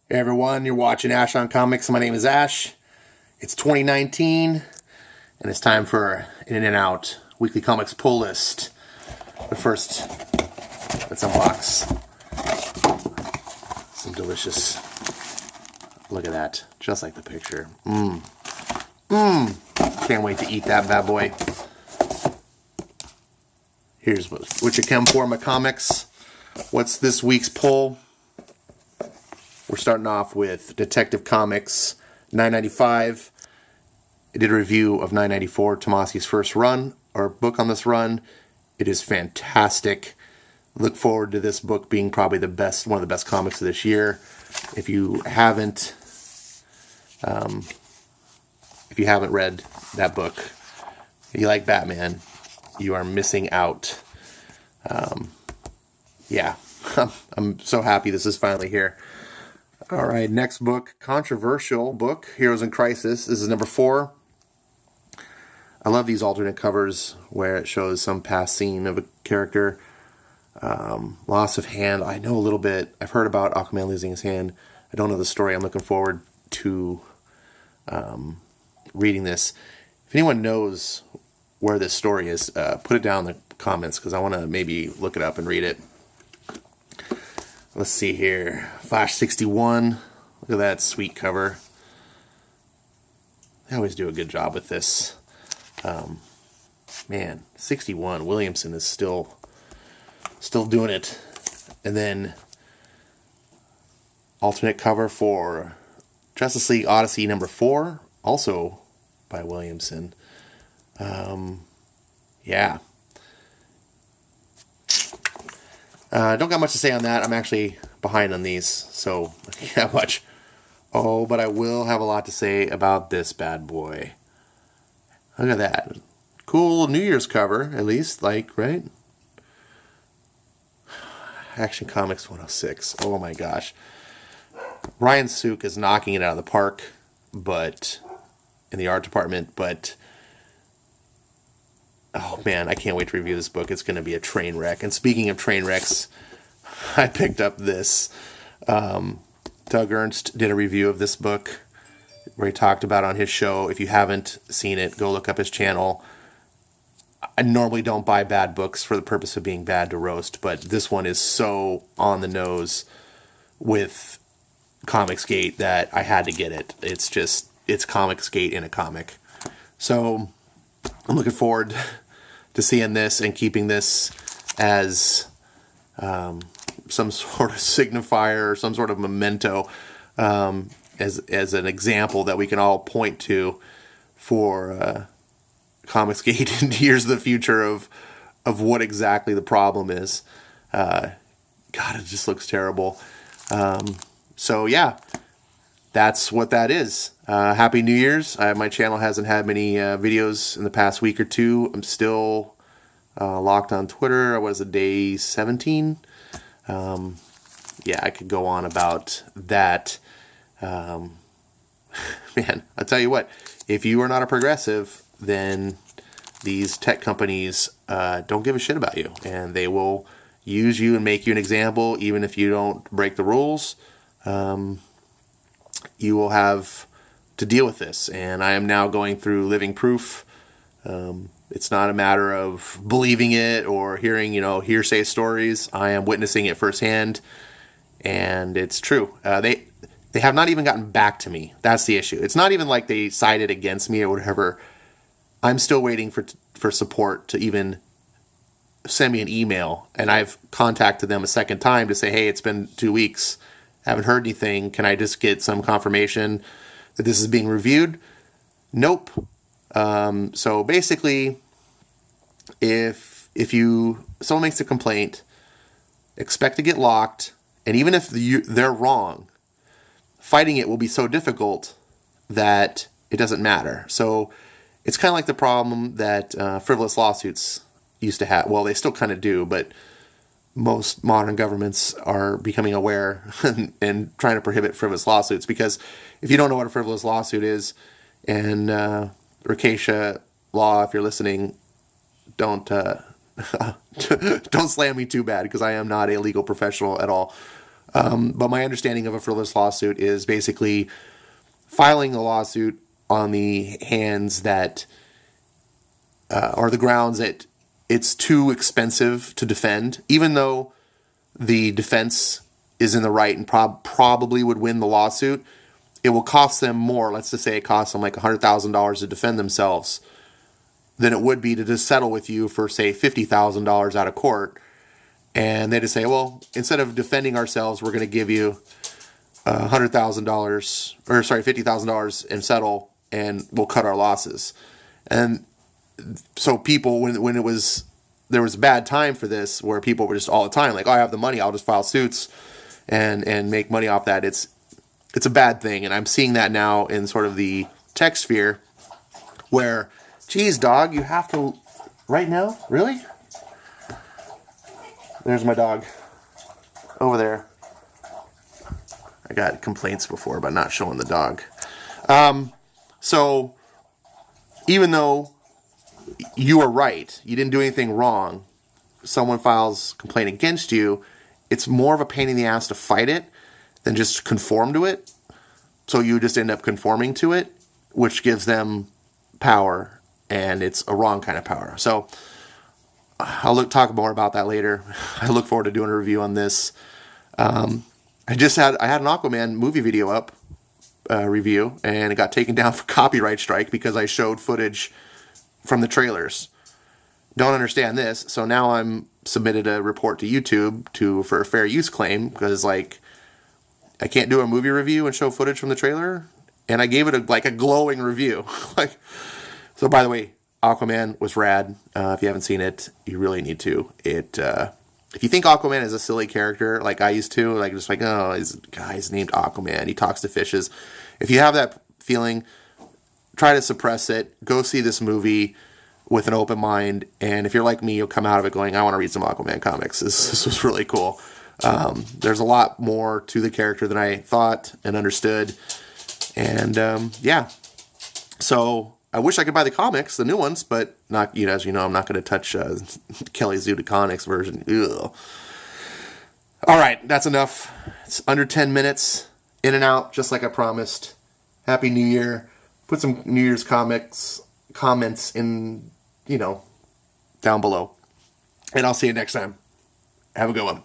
Hey everyone, you're watching Ash on Comics. My name is Ash. It's 2019, and it's time for an In and Out weekly comics pull list. But first, let's unbox some delicious. Look at that, just like the picture. Can't wait to eat that bad boy. Here's what you come for, my comics. What's this week's pull? We're starting off with Detective Comics 995. I did a review of 994, Tomasi's first run, or book on this run. It is fantastic. Look forward to this book being probably the best, one of the best comics of this year. If you haven't read that book, if you like Batman, you are missing out. Yeah, I'm so happy this is finally here. All right, next book, controversial book, Heroes in Crisis. This is number 4. I love these alternate covers where it shows some past scene of a character. Loss of hand. I know a little bit. I've heard about Aquaman losing his hand. I don't know the story. I'm looking forward to reading this. If anyone knows where this story is, put it down in the comments because I want to maybe look it up and read it. Let's see here. Flash 61. Look at that sweet cover. They always do a good job with this. Man, 61. Williamson is still doing it. And then alternate cover for Justice League Odyssey number 4, also by Williamson. Yeah. Don't got much to say on that. I'm actually behind on these, so not that much. Oh, but I will have a lot to say about this bad boy. Look at that. Cool New Year's cover, at least, like, right? Action Comics 106. Oh my gosh. Ryan Sook is knocking it out of the park, but in the art department, but oh man, I can't wait to review this book. It's going to be a train wreck. And speaking of train wrecks, I picked up this. Doug Ernst did a review of this book where he talked about it on his show. If you haven't seen it, go look up his channel. I normally don't buy bad books for the purpose of being bad to roast, but this one is so on the nose with Comicsgate that I had to get it. It's Comicsgate in a comic. So I'm looking forward to seeing this and keeping this as some sort of signifier or some sort of memento, as an example that we can all point to for Comicsgate in years of the future of what exactly the problem is. God, it just looks terrible. So yeah, that's what that is. Happy New Year's. My channel hasn't had many videos in the past week or two. I'm still locked on Twitter. I was day 17. Yeah, I could go on about that. Man, I'll tell you what, if you are not a progressive, then these tech companies don't give a shit about you, and they will use you and make you an example, even if you don't break the rules. You will have to deal with this, and I am now going through living proof. It's not a matter of believing it or hearing, hearsay stories. I am witnessing it firsthand, and it's true. They have not even gotten back to me. That's the issue. It's not even like they sided against me or whatever. I'm still waiting for support to even send me an email, and I've contacted them a second time to say, hey, it's been 2 weeks. Haven't heard anything. Can I just get some confirmation that this is being reviewed? Nope. So basically, if someone makes a complaint, expect to get locked, and even if they're wrong, fighting it will be so difficult that it doesn't matter. So it's kind of like the problem that frivolous lawsuits used to have. Well, they still kind of do, but most modern governments are becoming aware and trying to prohibit frivolous lawsuits, because if you don't know what a frivolous lawsuit is, and Ricketia Law, if you're listening, don't slam me too bad, because I am not a legal professional at all. But my understanding of a frivolous lawsuit is basically filing a lawsuit on the hands that, or the grounds that it's too expensive to defend, even though the defense is in the right and probably would win the lawsuit. It will cost them more. Let's just say it costs them like $100,000 to defend themselves than it would be to just settle with you for, say, $50,000 out of court. And they just say, well, instead of defending ourselves, we're going to give you $100,000, or sorry, $50,000 and settle, and we'll cut our losses. And so people, when it was, there was a bad time for this, where people were just all the time like, oh, I have the money, I'll just file suits and make money off that. It's a bad thing. And I'm seeing that now in sort of the tech sphere where, geez, dog, you have to, right now? Really? There's my dog over there. I got complaints before about not showing the dog. So even though you are right, you didn't do anything wrong, someone files a complaint against you, it's more of a pain in the ass to fight it than just conform to it. So you just end up conforming to it, which gives them power, and it's a wrong kind of power. So I'll talk more about that later. I look forward to doing a review on this. I had an Aquaman movie video up, review, and it got taken down for copyright strike because I showed footage from the trailers. Don't understand this, so now I'm submitted a report to YouTube for a fair use claim, because like I can't do a movie review and show footage from the trailer, and I gave it a glowing review. So by the way, Aquaman was rad. If you haven't seen it, you really need to. If you think Aquaman is a silly character, like I used to, oh, this guy's named Aquaman, he talks to fishes. If you have that feeling, try to suppress it. Go see this movie with an open mind, and if you're like me, you'll come out of it going, I want to read some Aquaman comics. This was really cool. There's a lot more to the character than I thought and understood. And yeah. So I wish I could buy the comics, the new ones, but not, as you know, I'm not going to touch Kelly Zudiconic's version. Ugh. All right, that's enough. It's under 10 minutes, in and out, just like I promised. Happy New Year. Put some New Year's comments in, down below. And I'll see you next time. Have a good one.